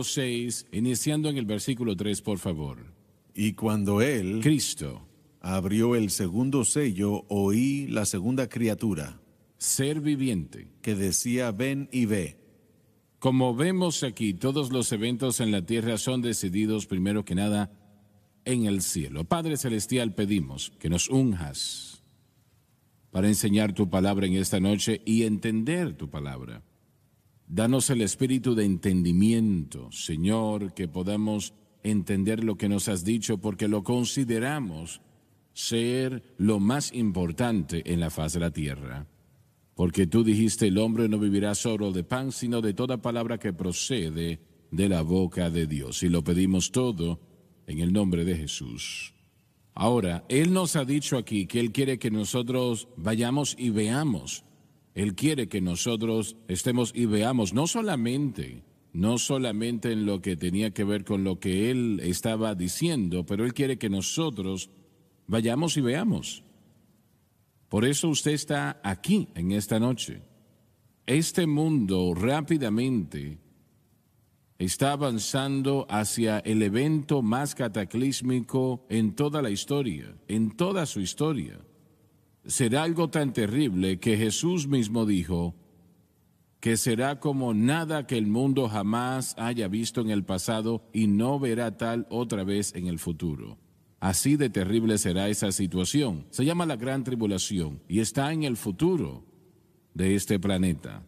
6, iniciando en el versículo 3, por favor. Y cuando él Cristo, abrió el segundo sello, oí la segunda criatura, ser viviente. que decía: ven y ve. Como vemos aquí, todos los eventos en la tierra son decididos primero que nada en el cielo. Padre Celestial, pedimos que nos unjas para enseñar tu palabra en esta noche y entender tu palabra. Danos el espíritu de entendimiento, Señor, que podamos entender lo que nos has dicho, porque lo consideramos ser lo más importante en la faz de la tierra. Porque tú dijiste: el hombre no vivirá solo de pan, sino de toda palabra que procede de la boca de Dios. Y lo pedimos todo en el nombre de Jesús. Ahora, Él nos ha dicho aquí que Él quiere que nosotros vayamos y veamos. Él quiere que nosotros estemos y veamos, no solamente en lo que tenía que ver con lo que Él estaba diciendo, pero Él quiere que nosotros vayamos y veamos. Por eso usted está aquí en esta noche. Este mundo rápidamente está avanzando hacia el evento más cataclísmico en toda la historia, en toda su historia. Será algo tan terrible que Jesús mismo dijo que será como nada que el mundo jamás haya visto en el pasado y no verá tal otra vez en el futuro. Así de terrible será esa situación. Se llama la Gran Tribulación y está en el futuro de este planeta.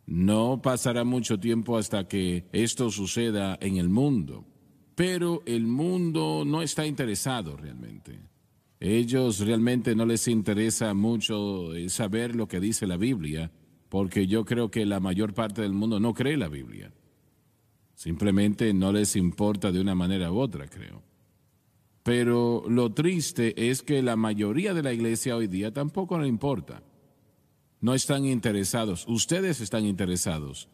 No pasará mucho tiempo hasta que esto suceda en el mundo, pero el mundo no está interesado realmente. Ellos realmente no les interesa mucho saber lo que dice la Biblia, porque yo creo que la mayor parte del mundo no cree la Biblia. Simplemente no les importa de una manera u otra, creo. Pero lo triste es que la mayoría de la iglesia hoy día tampoco le importa. No están interesados. Ustedes están interesados.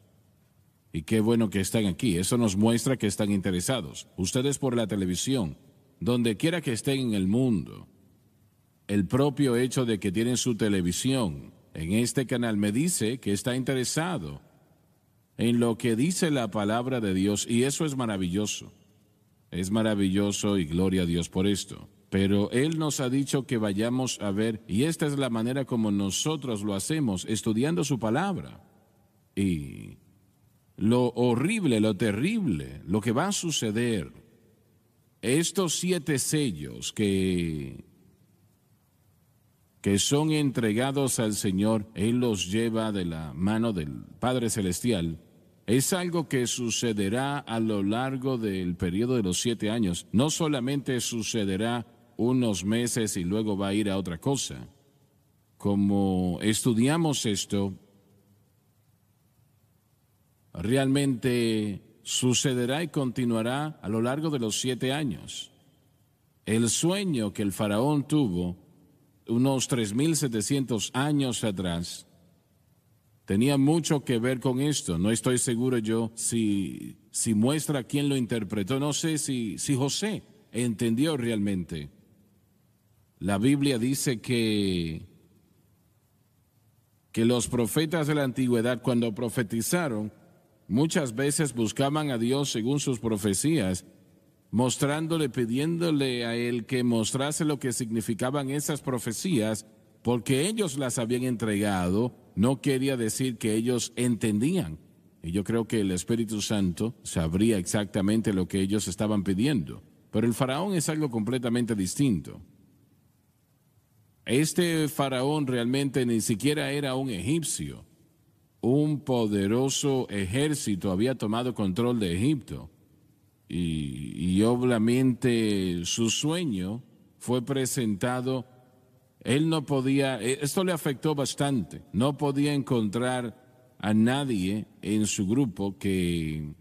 Y qué bueno que están aquí. Eso nos muestra que están interesados. Ustedes por la televisión, donde quiera que estén en el mundo. El propio hecho de que tienen su televisión en este canal me dice que está interesado en lo que dice la palabra de Dios, y eso es maravilloso. Es maravilloso y gloria a Dios por esto. Pero Él nos ha dicho que vayamos a ver, y esta es la manera como nosotros lo hacemos, estudiando su palabra. Y lo horrible, lo terrible, lo que va a suceder, estos 7 sellos que son entregados al Señor, Él los lleva de la mano del Padre Celestial. Es algo que sucederá a lo largo del periodo de los 7 años. No solamente sucederá unos meses y luego va a ir a otra cosa. Como estudiamos esto, realmente sucederá y continuará a lo largo de los 7 años. El sueño que el faraón tuvo unos 3,700 años atrás tenía mucho que ver con esto. No estoy seguro yo si muestra quién lo interpretó. No sé si José entendió realmente. La Biblia dice que los profetas de la antigüedad, cuando profetizaron, muchas veces buscaban a Dios según sus profecías, mostrándole, pidiéndole a Él que mostrase lo que significaban esas profecías, porque ellos las habían entregado. No quería decir que ellos entendían. Y yo creo que el Espíritu Santo sabría exactamente lo que ellos estaban pidiendo. Pero el faraón es algo completamente distinto. Este faraón realmente ni siquiera era un egipcio. Un poderoso ejército había tomado control de Egipto. Y obviamente su sueño fue presentado. Él no podía, esto le afectó bastante, no podía encontrar a nadie en su grupo que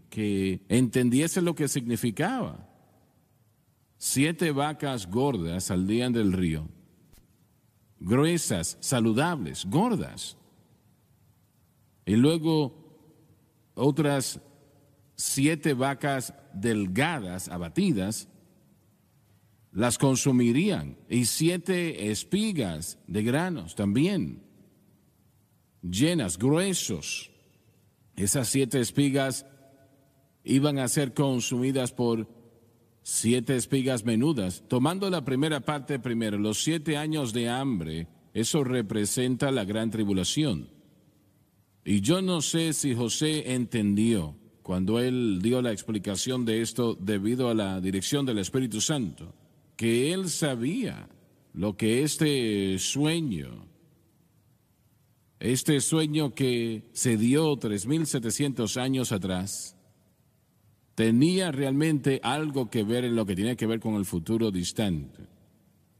entendiese lo que significaba. 7 vacas gordas salían del río, gruesas, saludables, gordas. Y luego otras 7 vacas delgadas, abatidas, las consumirían, y 7 espigas de granos también, llenas, gruesos. Esas 7 espigas iban a ser consumidas por 7 espigas menudas. Tomando la primera parte primero, los 7 años de hambre, eso representa la gran tribulación. Y yo no sé si José entendió cuando él dio la explicación de esto debido a la dirección del Espíritu Santo, que él sabía lo que este sueño que se dio 3.700 años atrás, tenía realmente algo que ver en lo que tiene que ver con el futuro distante.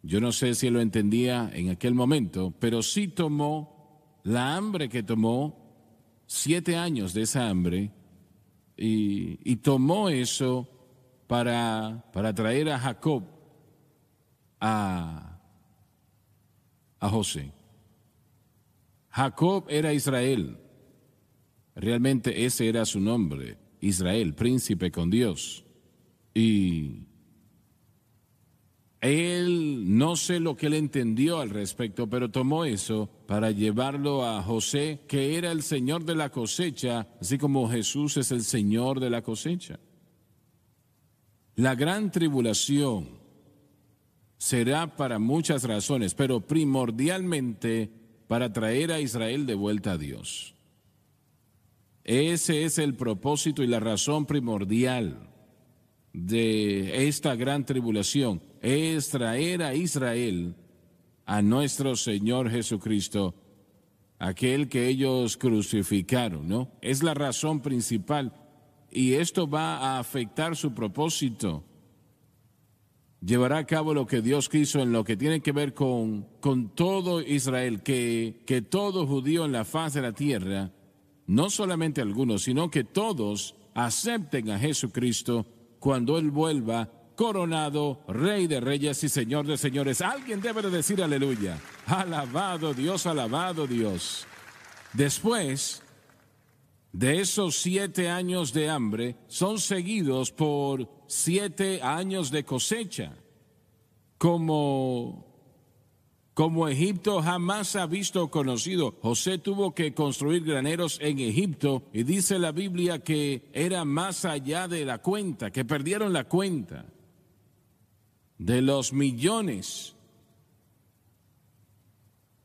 Yo no sé si él lo entendía en aquel momento, pero sí tomó la hambre que tomó, 7 años de esa hambre, y tomó eso para traer a Jacob a José. Jacob era Israel, realmente ese era su nombre, Israel, príncipe con Dios. Y él, no sé lo que él entendió al respecto, pero tomó eso para llevarlo a José, que era el Señor de la cosecha, así como Jesús es el Señor de la cosecha. La gran tribulación será para muchas razones, pero primordialmente para traer a Israel de vuelta a Dios. Ese es el propósito y la razón primordial de esta gran tribulación, es traer a Israel a nuestro Señor Jesucristo, aquel que ellos crucificaron, ¿no? Es la razón principal y esto va a afectar su propósito. Llevará a cabo lo que Dios quiso en lo que tiene que ver con todo Israel, que todo judío en la faz de la tierra, no solamente algunos, sino que todos acepten a Jesucristo cuando Él vuelva coronado, Rey de Reyes y Señor de Señores. Alguien debe de decir aleluya. Alabado Dios, alabado Dios. Después de esos 7 años de hambre, son seguidos por 7 años de cosecha, como Egipto jamás ha visto o conocido. José tuvo que construir graneros en Egipto y dice la Biblia que era más allá de la cuenta, que perdieron la cuenta de los millones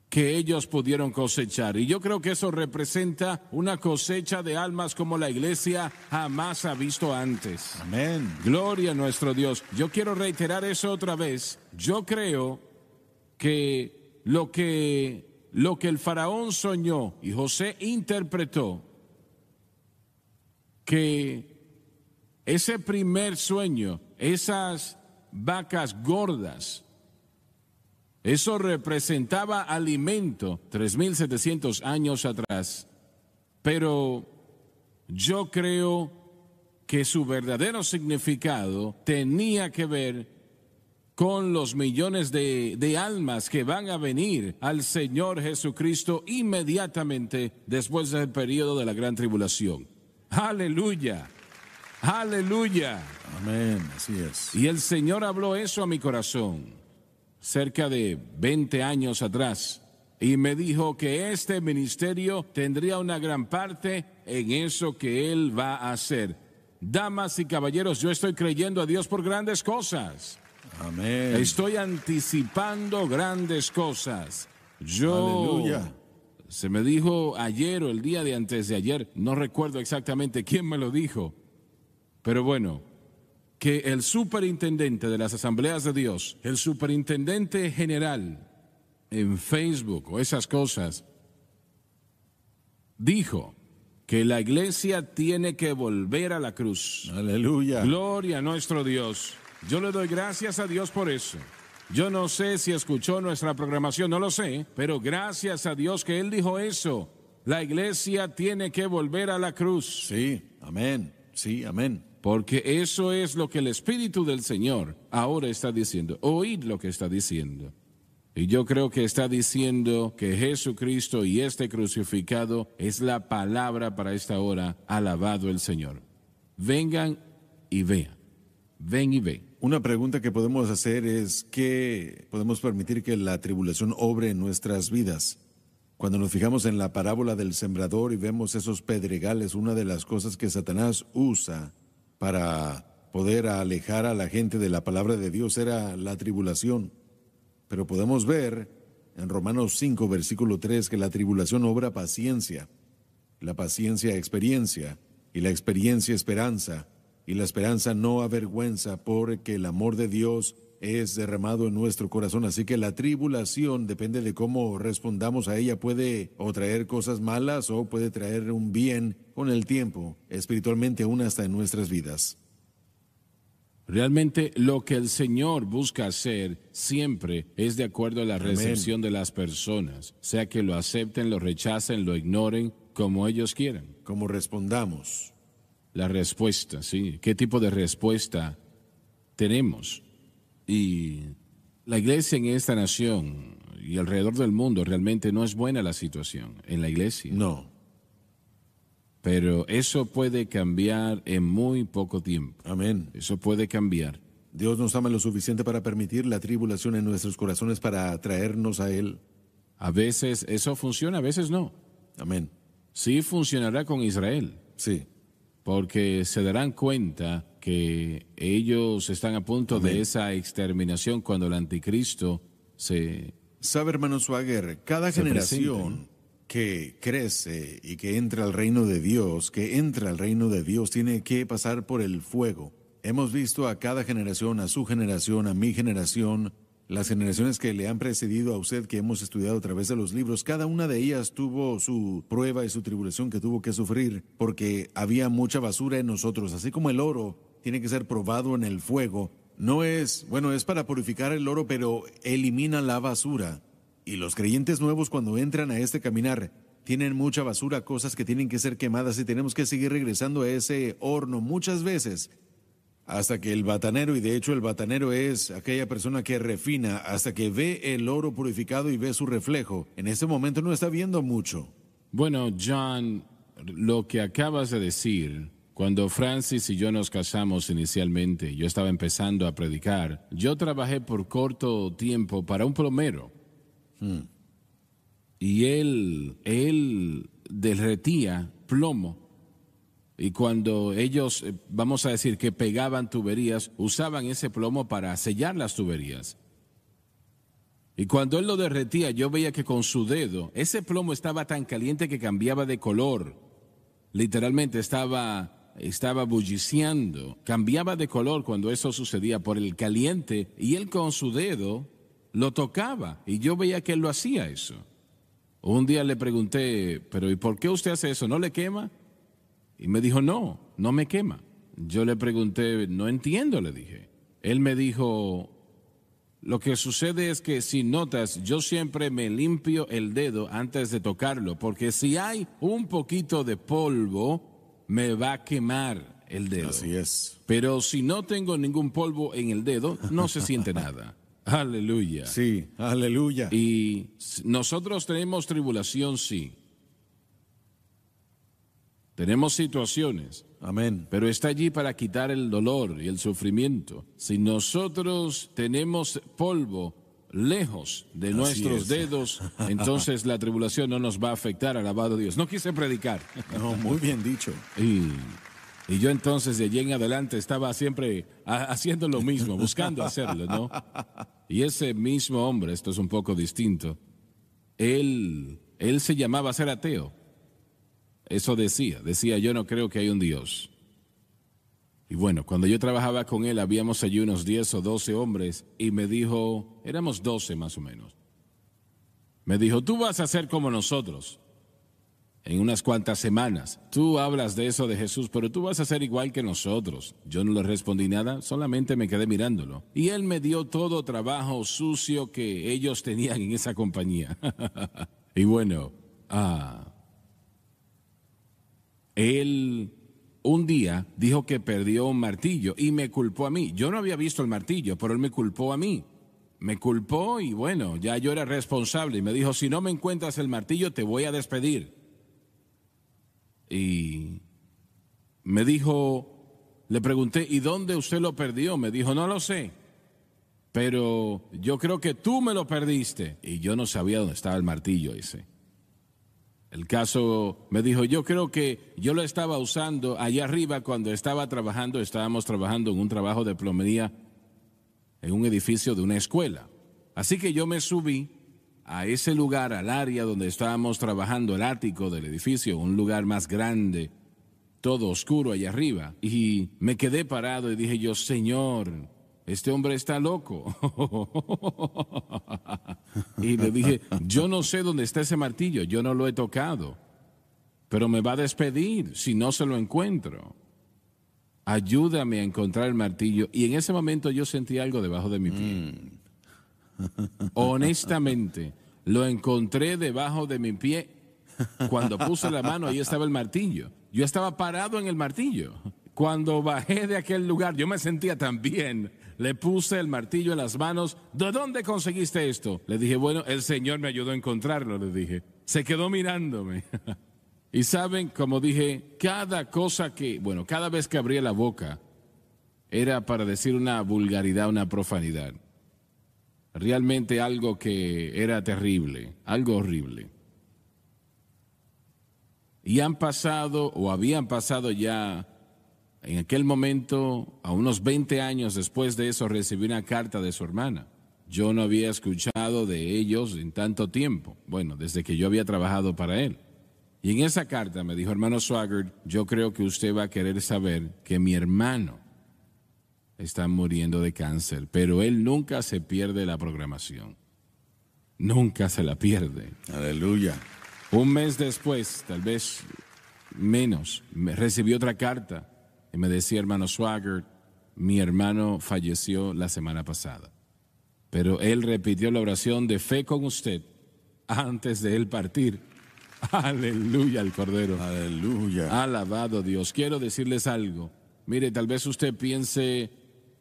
que ellos pudieron cosechar. Y yo creo que eso representa una cosecha de almas como la iglesia jamás ha visto antes. Amén. Gloria a nuestro Dios. Yo quiero reiterar eso otra vez. Yo creo que lo que el faraón soñó y José interpretó, que ese primer sueño, esas vacas gordas, eso representaba alimento 3.700 años atrás, pero yo creo que su verdadero significado tenía que ver con los millones de almas que van a venir al Señor Jesucristo inmediatamente después del periodo de la gran tribulación. ¡Aleluya! ¡Aleluya! Amén, así es. Y el Señor habló eso a mi corazón cerca de 20 años atrás, y me dijo que este ministerio tendría una gran parte en eso que Él va a hacer. Damas y caballeros, yo estoy creyendo a Dios por grandes cosas. Amén. Estoy anticipando grandes cosas. Aleluya. Se me dijo ayer o el día de antes de ayer, no recuerdo exactamente quién me lo dijo, pero bueno, que el superintendente de las asambleas de Dios, el superintendente general en Facebook o esas cosas, dijo que la iglesia tiene que volver a la cruz. Aleluya. Gloria a nuestro Dios. Yo le doy gracias a Dios por eso. Yo no sé si escuchó nuestra programación, no lo sé, pero gracias a Dios que Él dijo eso. La iglesia tiene que volver a la cruz. Sí, amén. Sí, amén. Porque eso es lo que el Espíritu del Señor ahora está diciendo. Oíd lo que está diciendo. Y yo creo que está diciendo que Jesucristo y este crucificado es la palabra para esta hora. Alabado el Señor. Vengan y vean. Ven y ve. Una pregunta que podemos hacer es ¿qué podemos permitir que la tribulación obre en nuestras vidas? Cuando nos fijamos en la parábola del sembrador y vemos esos pedregales, una de las cosas que Satanás usa para poder alejar a la gente de la palabra de Dios era la tribulación. Pero podemos ver en Romanos 5, versículo 3, que la tribulación obra paciencia, la paciencia experiencia, y la experiencia esperanza, y la esperanza no avergüenza, porque el amor de Dios es derramado en nuestro corazón. Así que la tribulación, depende de cómo respondamos a ella, puede o traer cosas malas o puede traer un bien con el tiempo, espiritualmente aún hasta en nuestras vidas. Realmente lo que el Señor busca hacer siempre es de acuerdo a la recepción de las personas, sea que lo acepten, lo rechacen, lo ignoren, como ellos quieran. Como respondamos. La respuesta, sí. ¿Qué tipo de respuesta tenemos? Y la iglesia en esta nación y alrededor del mundo realmente no es buena la situación en la iglesia. No. Pero eso puede cambiar en muy poco tiempo. Amén. Eso puede cambiar. Dios nos ama lo suficiente para permitir la tribulación en nuestros corazones para atraernos a Él. A veces eso funciona, a veces no. Amén. Sí funcionará con Israel. Sí. Porque se darán cuenta que ellos están a punto Amén. de esa exterminación cuando el anticristo se... Sabe, hermano Swagger, cada Se generación que crece y que entra al reino de Dios, tiene que pasar por el fuego. Hemos visto a cada generación, a su generación, a mi generación, las generaciones que le han precedido a usted, que hemos estudiado a través de los libros, cada una de ellas tuvo su prueba y su tribulación que tuvo que sufrir, porque había mucha basura en nosotros. Así como el oro tiene que ser probado en el fuego, no es, bueno, es para purificar el oro, pero elimina la basura. Y los creyentes nuevos, cuando entran a este caminar, tienen mucha basura, cosas que tienen que ser quemadas, y tenemos que seguir regresando a ese horno muchas veces, hasta que el batanero, y de hecho el batanero es aquella persona que refina, hasta que ve el oro purificado y ve su reflejo. En ese momento no está viendo mucho. Bueno, John, lo que acabas de decir, cuando Francis y yo nos casamos inicialmente, yo estaba empezando a predicar, yo trabajé por corto tiempo para un plomero. Y él derretía plomo. Y cuando ellos, vamos a decir, que pegaban tuberías, usaban ese plomo para sellar las tuberías. Y cuando él lo derretía, yo veía que con su dedo, ese plomo estaba tan caliente que cambiaba de color. Literalmente estaba bulliciando. Cambiaba de color cuando eso sucedía por el caliente. Y él con su dedo lo tocaba. Y yo veía que él lo hacía eso. Un día le pregunté, pero ¿y por qué usted hace eso? ¿No le quema? Y me dijo, no me quema. Yo le pregunté, no entiendo, le dije. Él me dijo, lo que sucede es que si notas, yo siempre me limpio el dedo antes de tocarlo, porque si hay un poquito de polvo, me va a quemar el dedo. Así es. Pero si no tengo ningún polvo en el dedo, no se siente nada. Aleluya. Sí, aleluya. Y nosotros tenemos tribulación, sí. Tenemos situaciones. Amén. Pero está allí para quitar el dolor y el sufrimiento. Si nosotros tenemos polvo lejos de nuestros dedos, entonces la tribulación no nos va a afectar, alabado Dios. No quise predicar. No, muy bien dicho. Y yo entonces de allí en adelante estaba siempre haciendo lo mismo, buscando hacerlo, ¿no? Y ese mismo hombre, esto es un poco distinto, él se llamaba ser ateo. Eso decía, yo no creo que hay un Dios. Y bueno, cuando yo trabajaba con él, habíamos allí unos 10 o 12 hombres, y me dijo, éramos 12 más o menos. Me dijo, tú vas a ser como nosotros en unas cuantas semanas. Tú hablas de eso de Jesús, pero tú vas a ser igual que nosotros. Yo no le respondí nada, solamente me quedé mirándolo. Y él me dio todo trabajo sucio que ellos tenían en esa compañía. Y bueno, él un día dijo que perdió un martillo y me culpó a mí. Yo no había visto el martillo, pero él me culpó a mí. Me culpó y bueno, ya yo era responsable. Y me dijo, si no me encuentras el martillo, te voy a despedir. Y me dijo, le pregunté, ¿y dónde usted lo perdió? Me dijo, no lo sé, pero yo creo que tú me lo perdiste. Y yo no sabía dónde estaba el martillo ese. El caso me dijo, yo creo que yo lo estaba usando allá arriba cuando estábamos trabajando en un trabajo de plomería en un edificio de una escuela. Así que yo me subí a ese lugar, al área donde estábamos trabajando, el ático del edificio, un lugar más grande, todo oscuro allá arriba. Y me quedé parado y dije yo, Señor, este hombre está loco. Y le dije, yo no sé dónde está ese martillo, yo no lo he tocado, pero me va a despedir si no se lo encuentro. Ayúdame a encontrar el martillo. Y en ese momento yo sentí algo debajo de mi pie. Honestamente, lo encontré debajo de mi pie. Cuando puse la mano, ahí estaba el martillo. Yo estaba parado en el martillo. Cuando bajé de aquel lugar, yo me sentía tan bien. Le puse el martillo en las manos. ¿De dónde conseguiste esto? Le dije, bueno, el Señor me ayudó a encontrarlo, le dije. Se quedó mirándome. Y saben, como dije, cada vez que abría la boca, era para decir una vulgaridad, una profanidad. Realmente algo que era terrible, algo horrible. Y habían pasado ya, en aquel momento, a unos 20 años después de eso, recibí una carta de su hermana. Yo no había escuchado de ellos en tanto tiempo, desde que yo había trabajado para él. Y en esa carta me dijo, hermano Swaggart, yo creo que usted va a querer saber que mi hermano está muriendo de cáncer, pero él nunca se pierde la programación. Nunca se la pierde. Aleluya. Un mes después, tal vez menos, recibí otra carta y me decía, hermano Swaggart, mi hermano falleció la semana pasada, pero él repitió la oración de fe con usted antes de él partir. Aleluya al Cordero. Aleluya. Alabado Dios. Quiero decirles algo. Mire, tal vez usted piense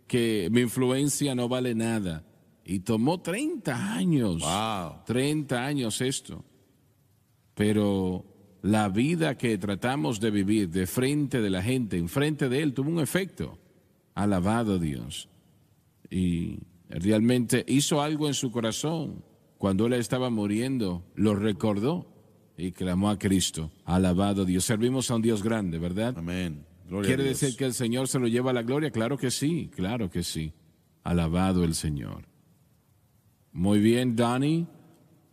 que mi influencia no vale nada. Y tomó 30 años. Wow. 30 años esto. Pero la vida que tratamos de vivir de frente de la gente, enfrente de él, tuvo un efecto. Alabado Dios. Y realmente hizo algo en su corazón. Cuando él estaba muriendo, lo recordó y clamó a Cristo. Alabado Dios. Servimos a un Dios grande, ¿verdad? Amén. Gloria ¿Quiere a Dios. decir que el Señor se lo lleva a la gloria? Claro que sí, claro que sí. Alabado el Señor. Muy bien, Donnie.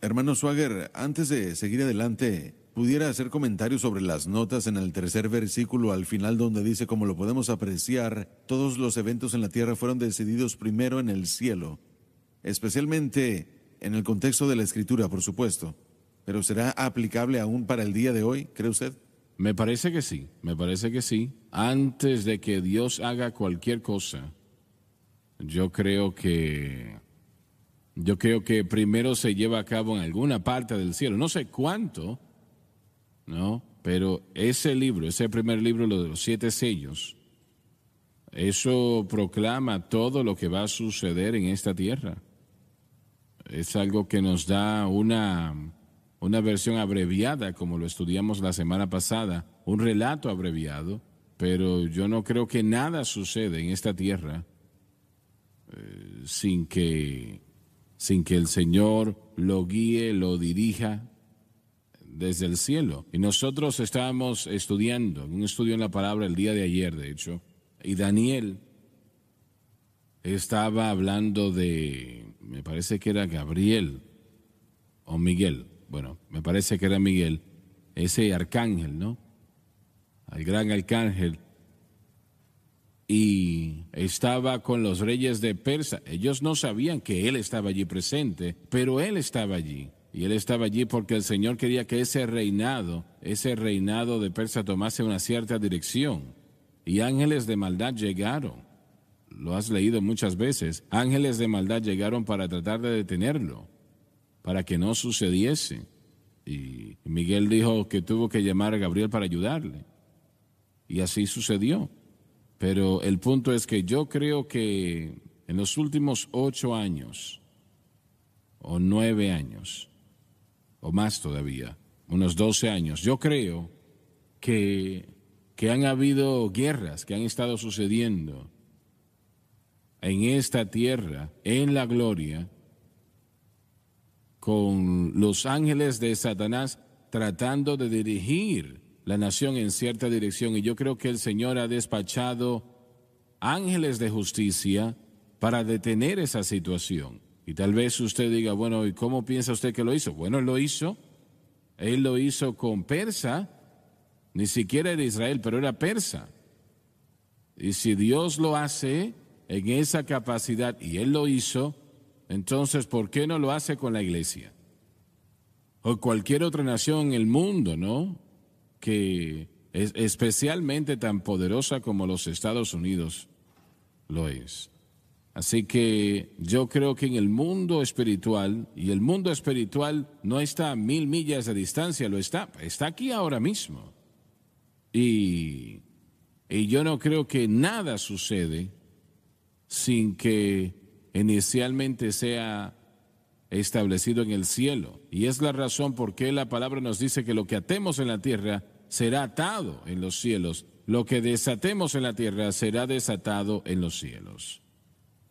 Hermano Swaggart, antes de seguir adelante, ¿pudiera hacer comentarios sobre las notas en el tercer versículo al final donde dice, como lo podemos apreciar, todos los eventos en la tierra fueron decididos primero en el cielo? Especialmente en el contexto de la Escritura, por supuesto. ¿Pero será aplicable aún para el día de hoy, cree usted? Me parece que sí, me parece que sí. Antes de que Dios haga cualquier cosa, yo creo que primero se lleva a cabo en alguna parte del cielo. No sé cuánto, ¿no? Pero ese primer libro, lo de los 7 sellos, eso proclama todo lo que va a suceder en esta tierra. Es algo que nos da una versión abreviada, como lo estudiamos la semana pasada, un relato abreviado, pero yo no creo que nada sucede en esta tierra sin que el Señor lo guíe, lo dirija desde el cielo. Y nosotros estábamos estudiando, un estudio en la palabra el día de ayer, de hecho, y Daniel estaba hablando de, me parece que era Gabriel o Miguel, me parece que era Miguel, ese arcángel, ¿no? El gran arcángel. Y estaba con los reyes de Persia. Ellos no sabían que él estaba allí presente, pero él estaba allí. Y él estaba allí porque el Señor quería que ese reinado de Persia tomase una cierta dirección. Y ángeles de maldad llegaron. Lo has leído muchas veces. Ángeles de maldad llegaron para tratar de detenerlo, para que no sucediese. Y Miguel dijo que tuvo que llamar a Gabriel para ayudarle. Y así sucedió. Pero el punto es que yo creo que en los últimos 8 años, o 9 años, o más todavía, unos 12 años, yo creo que han habido guerras que han estado sucediendo en esta tierra, en la gloria, con los ángeles de Satanás tratando de dirigir la nación en cierta dirección, y yo creo que el Señor ha despachado ángeles de justicia para detener esa situación. Y tal vez usted diga, bueno, ¿y cómo piensa usted que lo hizo? Bueno, Él lo hizo con Persa, ni siquiera era Israel, pero era Persa. Y si Dios lo hace en esa capacidad, y Él lo hizo, entonces, ¿por qué no lo hace con la iglesia? O cualquier otra nación en el mundo, ¿no? Que es especialmente tan poderosa como los Estados Unidos lo es. Así que yo creo que en el mundo espiritual, y el mundo espiritual no está a 1000 millas de distancia, está aquí ahora mismo. Y yo no creo que nada sucede sin que inicialmente sea establecido en el cielo. Y es la razón por qué la palabra nos dice que lo que atemos en la tierra será atado en los cielos. Lo que desatemos en la tierra será desatado en los cielos.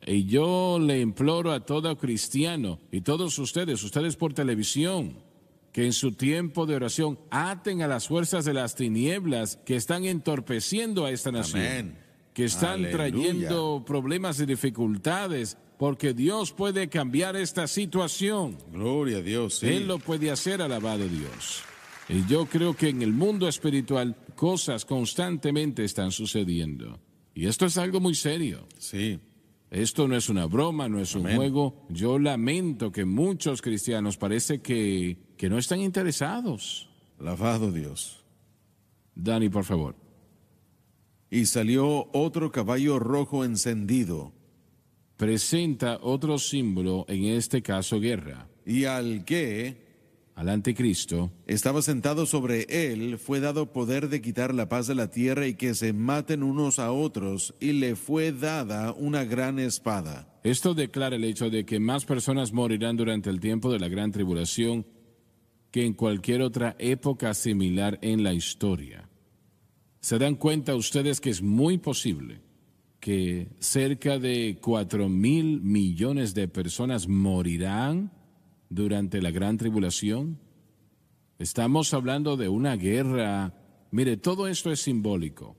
Y yo le imploro a todo cristiano y todos ustedes por televisión, que en su tiempo de oración aten a las fuerzas de las tinieblas que están entorpeciendo a esta nación. Amén. Que están trayendo problemas y dificultades, porque Dios puede cambiar esta situación. Gloria a Dios, sí. Él lo puede hacer, alabado Dios. Y yo creo que en el mundo espiritual cosas constantemente están sucediendo. Y esto es algo muy serio. Sí. Esto no es una broma, no es un juego. Yo lamento que muchos cristianos parece que no están interesados. Alabado Dios. Dani, por favor. Y salió otro caballo rojo encendido. Presenta otro símbolo, en este caso guerra. Y al anticristo, estaba sentado sobre él, fue dado poder de quitar la paz de la tierra y que se maten unos a otros, y le fue dada una gran espada. Esto declara el hecho de que más personas morirán durante el tiempo de la gran tribulación que en cualquier otra época similar en la historia. ¿Se dan cuenta ustedes que es muy posible que cerca de 4,000 millones de personas morirán durante la gran tribulación? Estamos hablando de una guerra. Mire, todo esto es simbólico.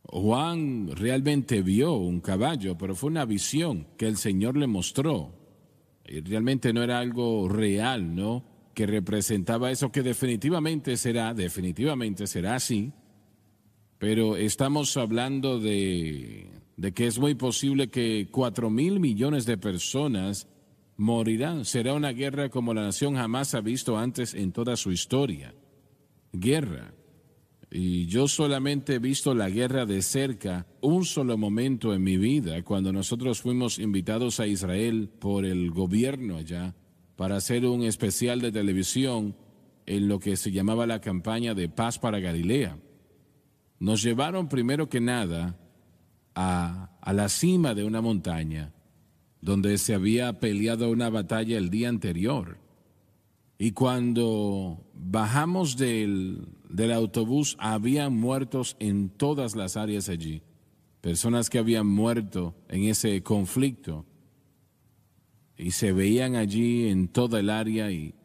Juan realmente vio un caballo, pero fue una visión que el Señor le mostró. Y realmente no era algo real, ¿no? Que representaba eso, que definitivamente será así, pero estamos hablando de que es muy posible que 4,000 millones de personas morirán. Será una guerra como la nación jamás ha visto antes en toda su historia. Guerra. Y yo solamente he visto la guerra de cerca un solo momento en mi vida, cuando nosotros fuimos invitados a Israel por el gobierno allá, para hacer un especial de televisión en lo que se llamaba la campaña de Paz para Galilea. Nos llevaron primero que nada a la cima de una montaña donde se había peleado una batalla el día anterior. Y cuando bajamos del autobús, había muertos en todas las áreas allí, personas que habían muerto en ese conflicto. Y se veían allí en toda el área y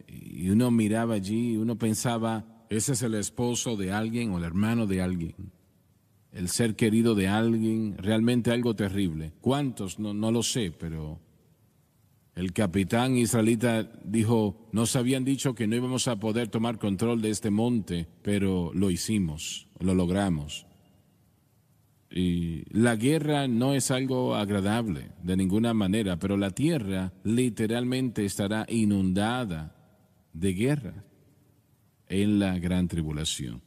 uno miraba allí y uno pensaba, ese es el esposo de alguien o el hermano de alguien, el ser querido de alguien, realmente algo terrible. ¿Cuántos? No lo sé, pero el capitán israelita dijo, nos habían dicho que no íbamos a poder tomar control de este monte, pero lo hicimos, lo logramos. Y la guerra no es algo agradable de ninguna manera, pero la tierra literalmente estará inundada de guerra en la gran tribulación.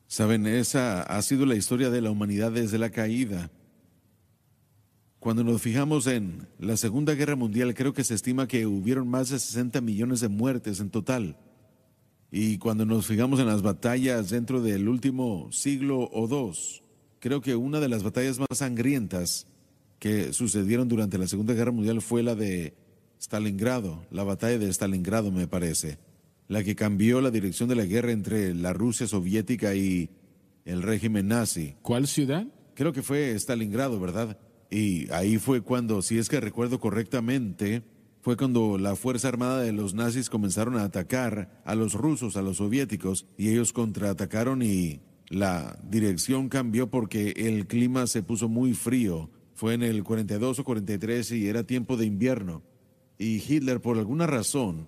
Saben, esa ha sido la historia de la humanidad desde la caída. Cuando nos fijamos en la Segunda Guerra Mundial, creo que se estima que hubieron más de 60 millones de muertes en total. Y cuando nos fijamos en las batallas dentro del último siglo o dos, creo que una de las batallas más sangrientas que sucedieron durante la Segunda Guerra Mundial fue la de Stalingrado, la batalla de Stalingrado, me parece, la que cambió la dirección de la guerra entre la Rusia soviética y el régimen nazi. ¿Cuál ciudad? Creo que fue Stalingrado, ¿verdad? Y ahí fue cuando, si es que recuerdo correctamente, fue cuando la Fuerza Armada de los nazis comenzaron a atacar a los rusos, a los soviéticos, y ellos contraatacaron y la dirección cambió porque el clima se puso muy frío. Fue en el 42 o 43 y era tiempo de invierno. Y Hitler, por alguna razón,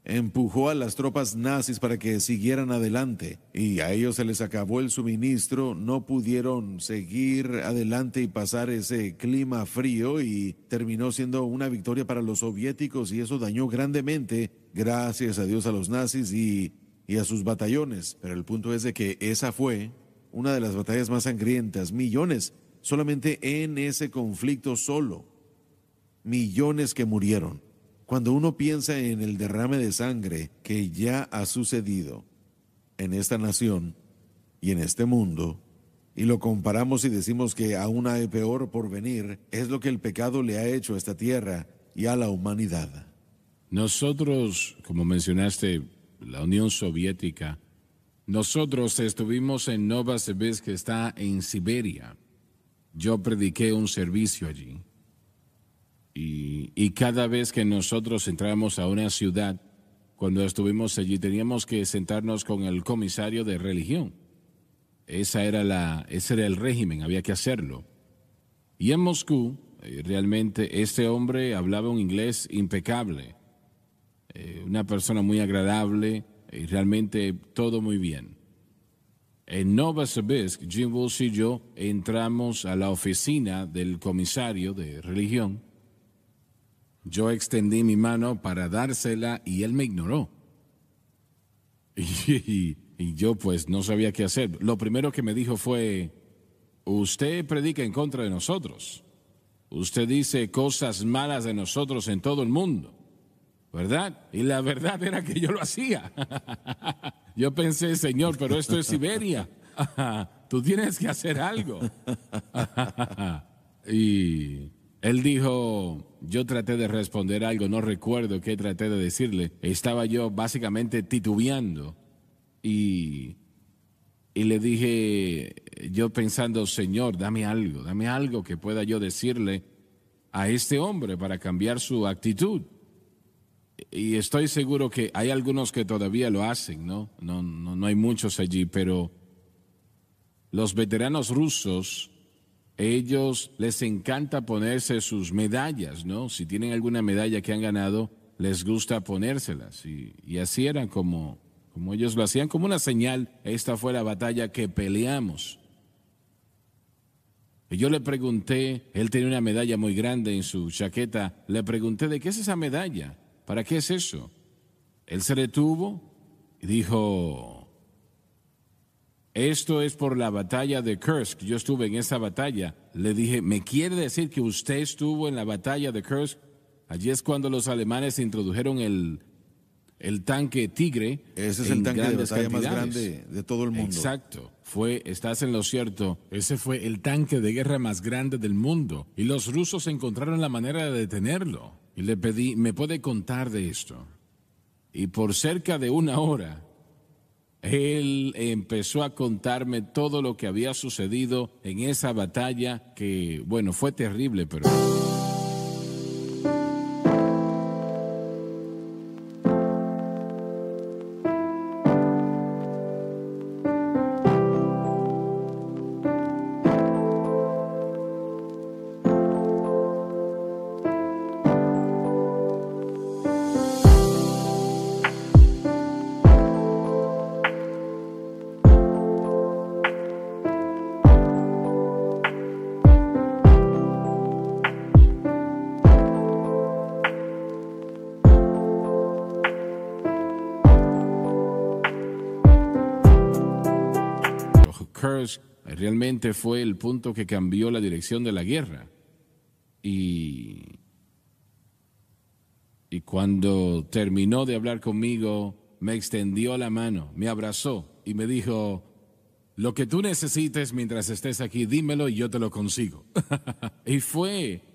empujó a las tropas nazis para que siguieran adelante y a ellos se les acabó el suministro, no pudieron seguir adelante y pasar ese clima frío y terminó siendo una victoria para los soviéticos y eso dañó grandemente, gracias a Dios, a los nazis y a sus batallones. Pero el punto es de que esa fue una de las batallas más sangrientas, millones, solamente en ese conflicto solo, millones que murieron. Cuando uno piensa en el derrame de sangre que ya ha sucedido en esta nación y en este mundo, y lo comparamos y decimos que aún hay peor por venir, es lo que el pecado le ha hecho a esta tierra y a la humanidad. Nosotros, como mencionaste, la Unión Soviética, nosotros estuvimos en Novosibirsk, que está en Siberia. Yo prediqué un servicio allí. Y cada vez que nosotros entrábamos a una ciudad, cuando estuvimos allí, teníamos que sentarnos con el comisario de religión. Ese era el régimen, había que hacerlo. Y en Moscú, realmente, este hombre hablaba un inglés impecable, una persona muy agradable, y realmente todo muy bien. En Novosibirsk, Jim Wolf y yo entramos a la oficina del comisario de religión. Yo extendí mi mano para dársela y él me ignoró. Y yo pues no sabía qué hacer. Lo primero que me dijo fue, usted predica en contra de nosotros. Usted dice cosas malas de nosotros en todo el mundo, ¿verdad? Y la verdad era que yo lo hacía. Yo pensé, Señor, pero esto es Siberia. Tú tienes que hacer algo. Y él dijo, yo traté de responder algo, no recuerdo qué traté de decirle. Estaba yo básicamente titubeando y le dije, yo pensando, Señor, dame algo que pueda yo decirle a este hombre para cambiar su actitud. Y estoy seguro que hay algunos que todavía lo hacen, ¿no? No hay muchos allí, pero los veteranos rusos, ellos les encanta ponerse sus medallas, ¿no? Si tienen alguna medalla que han ganado, les gusta ponérselas. Y así eran como ellos lo hacían, como una señal, esta fue la batalla que peleamos. Y yo le pregunté, él tenía una medalla muy grande en su chaqueta, le pregunté, ¿de qué es esa medalla? ¿Para qué es eso? Él se detuvo y dijo, esto es por la batalla de Kursk. Yo estuve en esa batalla. Le dije, ¿me quiere decir que usted estuvo en la batalla de Kursk? Allí es cuando los alemanes introdujeron el tanque Tigre. Ese es el tanque de batalla más grande de todo el mundo. Exacto. Estás en lo cierto, ese fue el tanque de guerra más grande del mundo. Y los rusos encontraron la manera de detenerlo. Y le pedí, ¿me puede contar de esto? Y por cerca de una hora, él empezó a contarme todo lo que había sucedido en esa batalla que, bueno, fue terrible, pero... Kursk realmente fue el punto que cambió la dirección de la guerra. Y cuando terminó de hablar conmigo, me extendió la mano, me abrazó y me dijo, lo que tú necesites mientras estés aquí, dímelo y yo te lo consigo. Y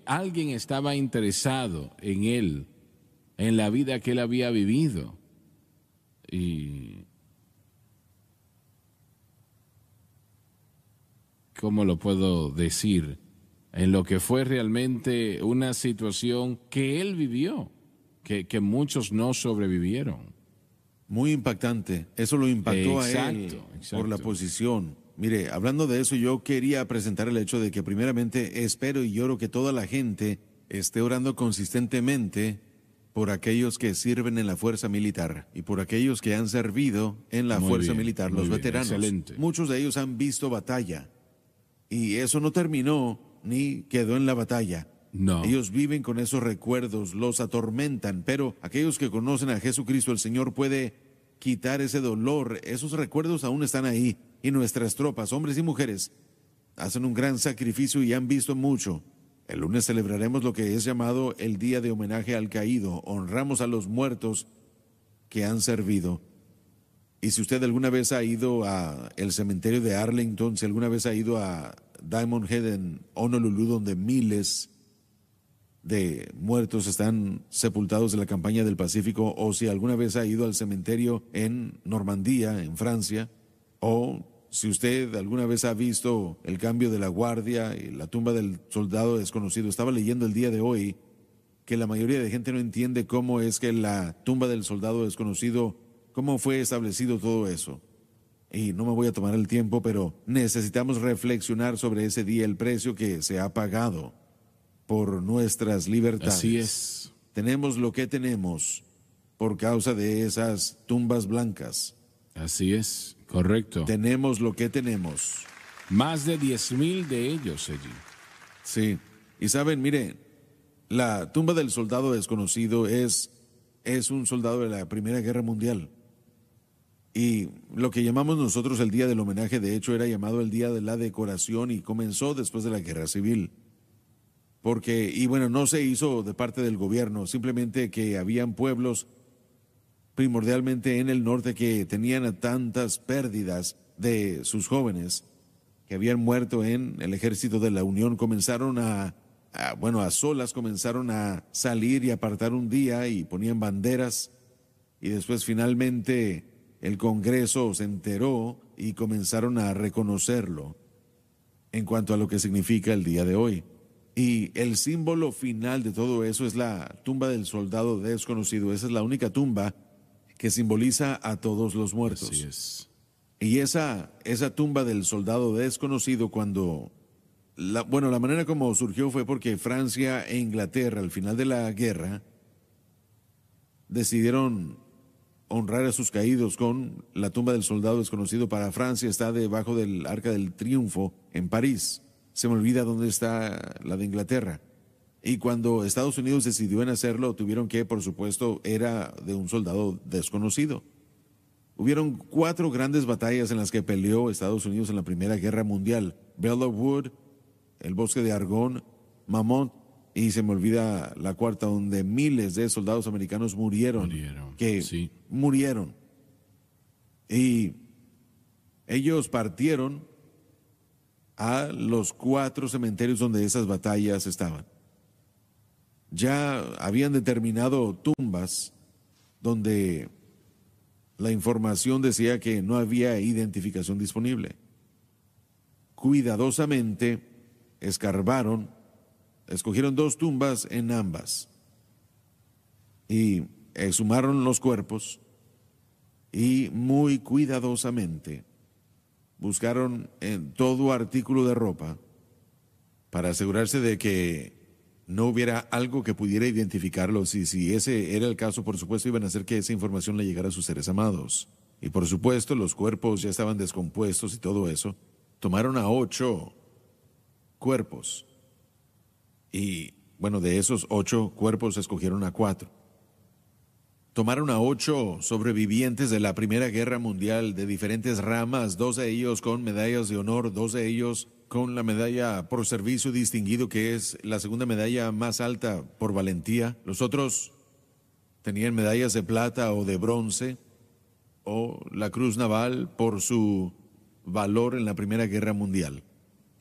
alguien estaba interesado en él, en la vida que él había vivido. Y ¿cómo lo puedo decir? en lo que fue realmente una situación que él vivió, que muchos no sobrevivieron. Muy impactante. Eso lo impactó a él Exacto. por la posición. Mire, hablando de eso, yo quería presentar el hecho de que primeramente espero y oro que toda la gente esté orando consistentemente por aquellos que sirven en la fuerza militar y por aquellos que han servido en la Muy fuerza bien, militar, muy los bien, veteranos. excelente. Muchos de ellos han visto batalla y eso no terminó ni quedó en la batalla. No. Ellos viven con esos recuerdos, los atormentan, pero aquellos que conocen a Jesucristo, el Señor puede quitar ese dolor. Esos recuerdos aún están ahí y nuestras tropas, hombres y mujeres, hacen un gran sacrificio y han visto mucho. El lunes celebraremos lo que es llamado el Día de Homenaje al Caído. Honramos a los muertos que han servido. Y si usted alguna vez ha ido a el cementerio de Arlington, si alguna vez ha ido a Diamond Head en Honolulu, donde miles de muertos están sepultados en la campaña del Pacífico, o si alguna vez ha ido al cementerio en Normandía, en Francia, o si usted alguna vez ha visto el cambio de la guardia y la tumba del soldado desconocido. Estaba leyendo el día de hoy que la mayoría de gente no entiende cómo es que la tumba del soldado desconocido, cómo fue establecido todo eso. Y no me voy a tomar el tiempo, pero necesitamos reflexionar sobre ese día, el precio que se ha pagado por nuestras libertades. Así es. Tenemos lo que tenemos por causa de esas tumbas blancas. Así es, correcto. Tenemos lo que tenemos. Más de 10,000 de ellos allí. Sí. Y saben, mire, la tumba del soldado desconocido es un soldado de la Primera Guerra Mundial. Y lo que llamamos nosotros el Día del Homenaje, de hecho, era llamado el Día de la Decoración y comenzó después de la Guerra Civil. Porque, y bueno, no se hizo de parte del gobierno, simplemente que habían pueblos primordialmente en el norte que tenían tantas pérdidas de sus jóvenes que habían muerto en el ejército de la Unión, comenzaron a solas comenzaron a salir y apartar un día y ponían banderas y después finalmente el Congreso se enteró y comenzaron a reconocerlo en cuanto a lo que significa el día de hoy. Y el símbolo final de todo eso es la tumba del soldado desconocido. Esa es la única tumba que simboliza a todos los muertos. Así es. Y esa tumba del soldado desconocido, la manera como surgió fue porque Francia e Inglaterra al final de la guerra decidieron honrar a sus caídos con la tumba del soldado desconocido. Para Francia está debajo del Arca del Triunfo en París. Se me olvida dónde está la de Inglaterra. Y cuando Estados Unidos decidió en hacerlo, tuvieron que, por supuesto, era de un soldado desconocido. Hubieron 4 grandes batallas en las que peleó Estados Unidos en la Primera Guerra Mundial. Belleau Wood, el bosque de Argonne, Mamont, y se me olvida la cuarta, donde miles de soldados americanos murieron. Murieron. Y ellos partieron a los 4 cementerios donde esas batallas estaban. Ya habían determinado tumbas donde la información decía que no había identificación disponible. Cuidadosamente escarbaron, escogieron 2 tumbas en ambas y exhumaron los cuerpos y muy cuidadosamente buscaron en todo artículo de ropa para asegurarse de que no hubiera algo que pudiera identificarlos, y si ese era el caso, por supuesto, iban a hacer que esa información le llegara a sus seres amados. Y por supuesto, los cuerpos ya estaban descompuestos y todo eso. Tomaron a 8 cuerpos. Y bueno, de esos 8 cuerpos escogieron a 4. Tomaron a 8 sobrevivientes de la Primera Guerra Mundial de diferentes ramas, 2 de ellos con medallas de honor, 2 de ellos con la medalla por servicio distinguido, que es la segunda medalla más alta por valentía. Los otros tenían medallas de plata o de bronce, o la Cruz Naval por su valor en la Primera Guerra Mundial.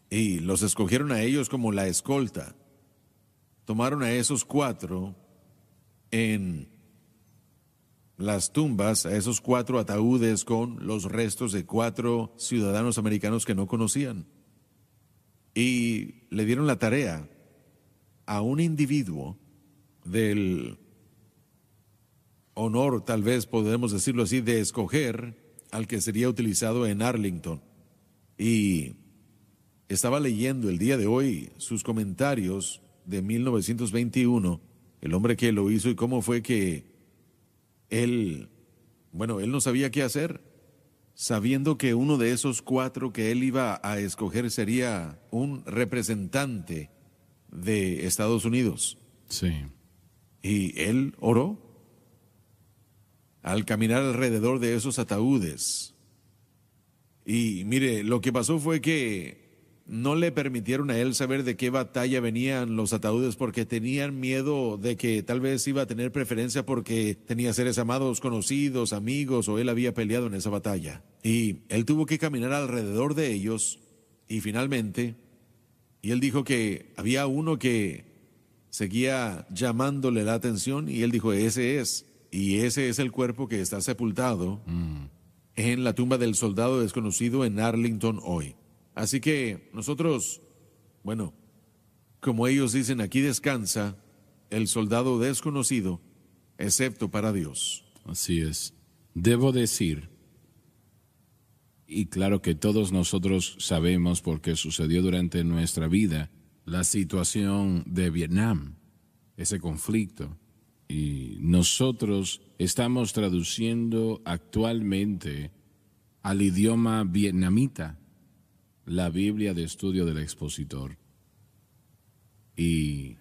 Y los escogieron a ellos como la escolta. Tomaron a esos 4 en las tumbas, a esos 4 ataúdes con los restos de 4 ciudadanos americanos que no conocían. Y le dieron la tarea a un individuo del honor, tal vez podemos decirlo así, de escoger al que sería utilizado en Arlington. Y estaba leyendo el día de hoy sus comentarios de 1921, el hombre que lo hizo y cómo fue que él no sabía qué hacer, sabiendo que uno de esos 4 que él iba a escoger sería un representante de Estados Unidos. Sí. Y él oró al caminar alrededor de esos ataúdes. Y mire, lo que pasó fue que no le permitieron a él saber de qué batalla venían los ataúdes porque tenían miedo de que tal vez iba a tener preferencia porque tenía seres amados, conocidos, amigos, o él había peleado en esa batalla. Y él tuvo que caminar alrededor de ellos y finalmente, y él dijo que había uno que seguía llamándole la atención y él dijo, ese es el cuerpo que está sepultado en la tumba del soldado desconocido en Arlington hoy. Así que nosotros, como ellos dicen, aquí descansa el soldado desconocido, excepto para Dios. Así es. Debo decir, y claro que todos nosotros sabemos porque sucedió durante nuestra vida, la situación de Vietnam, ese conflicto. Y nosotros estamos traduciendo actualmente al idioma vietnamita la Biblia de estudio del expositor. Y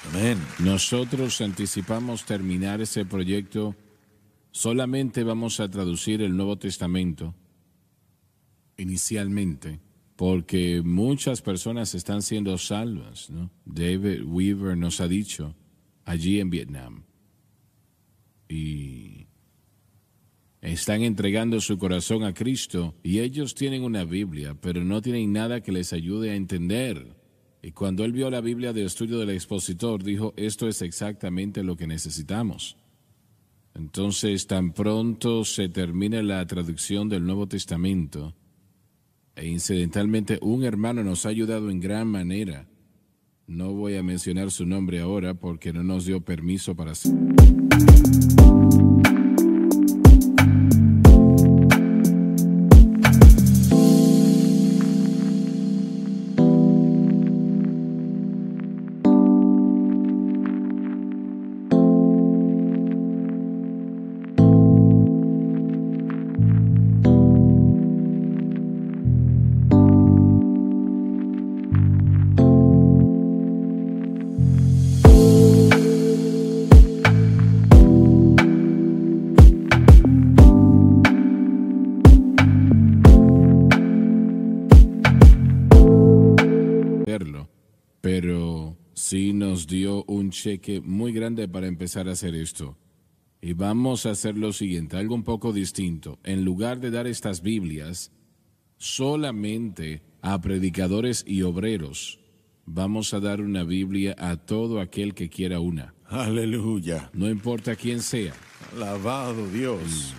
amén. Nosotros anticipamos terminar ese proyecto. Solamente vamos a traducir el Nuevo Testamento inicialmente, porque muchas personas están siendo salvas, ¿no? David Weaver nos ha dicho allí en Vietnam. Y están entregando su corazón a Cristo y ellos tienen una Biblia, pero no tienen nada que les ayude a entender. Y cuando él vio la Biblia de estudio del expositor, dijo, esto es exactamente lo que necesitamos. Entonces, tan pronto se termina la traducción del Nuevo Testamento, e incidentalmente un hermano nos ha ayudado en gran manera. No voy a mencionar su nombre ahora porque no nos dio permiso para hacerlo. Pero sí nos dio un cheque muy grande para empezar a hacer esto. Y vamos a hacer lo siguiente, algo un poco distinto. En lugar de dar estas Biblias solamente a predicadores y obreros, vamos a dar una Biblia a todo aquel que quiera una. Aleluya. No importa quién sea. Alabado Dios.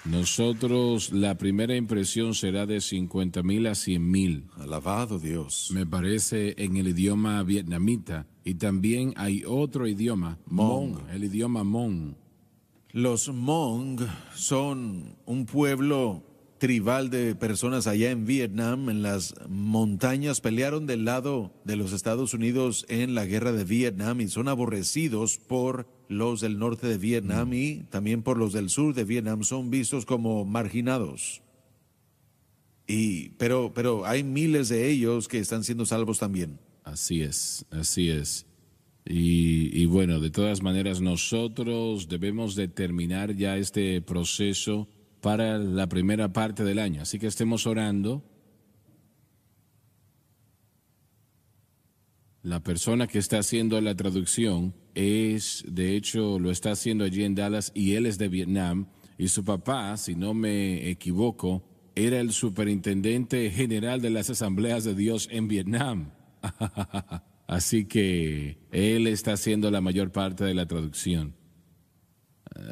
Nosotros, la primera impresión será de 50,000 a 100,000. Alabado Dios. Me parece en el idioma vietnamita. Y también hay otro idioma, Hmong. el idioma Hmong. Los Hmong son un pueblo tribal de personas allá en Vietnam, en las montañas. Pelearon del lado de los Estados Unidos en la guerra de Vietnam y son aborrecidos por los del norte de Vietnam y también por los del sur de Vietnam. Son vistos como marginados. Pero hay miles de ellos que están siendo salvos también. Así es, así es. Y bueno, de todas maneras nosotros debemos de terminar ya este proceso para la primera parte del año. Así que estemos orando. La persona que está haciendo la traducción de hecho, lo está haciendo allí en Dallas y él es de Vietnam. Y su papá, si no me equivoco, era el superintendente general de las Asambleas de Dios en Vietnam. Así que él está haciendo la mayor parte de la traducción.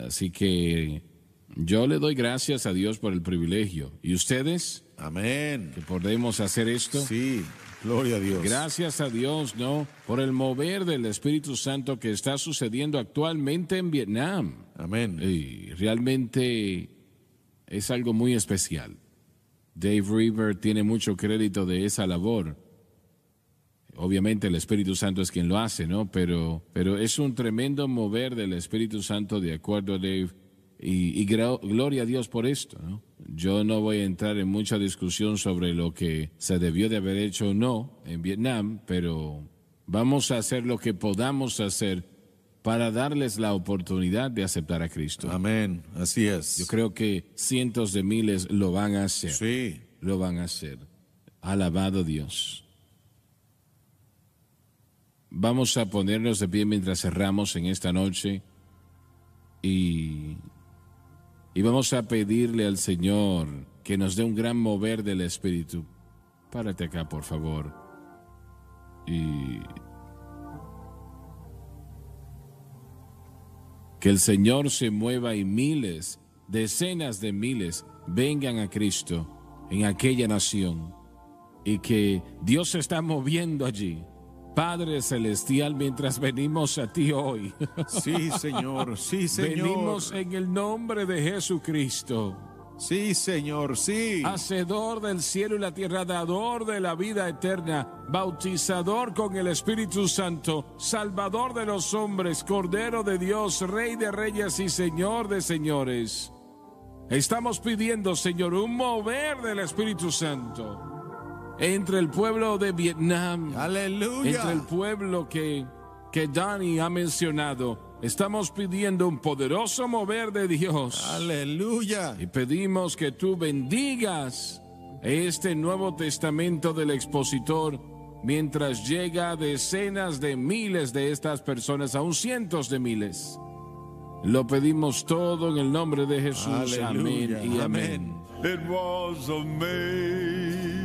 Así que Yo le doy gracias a Dios por el privilegio. ¿Y ustedes? Amén. ¿Que podemos hacer esto? Sí, gloria a Dios. Gracias a Dios, ¿no? Por el mover del Espíritu Santo que está sucediendo actualmente en Vietnam. Amén. Y realmente es algo muy especial. Dave River tiene mucho crédito de esa labor. Obviamente el Espíritu Santo es quien lo hace, ¿no? Pero es un tremendo mover del Espíritu Santo, de acuerdo a Dave. Y gloria a Dios por esto, ¿no? Yo no voy a entrar en mucha discusión sobre lo que se debió de haber hecho o no en Vietnam, pero vamos a hacer lo que podamos hacer para darles la oportunidad de aceptar a Cristo. Amén, así es. Yo creo que cientos de miles lo van a hacer. Sí. Lo van a hacer. Alabado Dios. Vamos a ponernos de pie mientras cerramos en esta noche y vamos a pedirle al Señor que nos dé un gran mover del Espíritu. Párate acá, por favor. Y que el Señor se mueva y miles, decenas de miles vengan a Cristo en aquella nación. Y que Dios se está moviendo allí. Padre Celestial, mientras venimos a ti hoy. Sí, Señor, sí, Señor. Venimos en el nombre de Jesucristo. Sí, Señor, sí. Hacedor del cielo y la tierra, dador de la vida eterna, bautizador con el Espíritu Santo, salvador de los hombres, Cordero de Dios, Rey de reyes y Señor de señores. Estamos pidiendo, Señor, un mover del Espíritu Santo entre el pueblo de Vietnam. Aleluya. Entre el pueblo que Dani ha mencionado. Estamos pidiendo un poderoso mover de Dios. Aleluya. Y pedimos que tú bendigas este Nuevo Testamento del expositor mientras llega a decenas de miles de estas personas, aún cientos de miles. Lo pedimos todo en el nombre de Jesús. Aleluya. Amén y amén. It was amazing.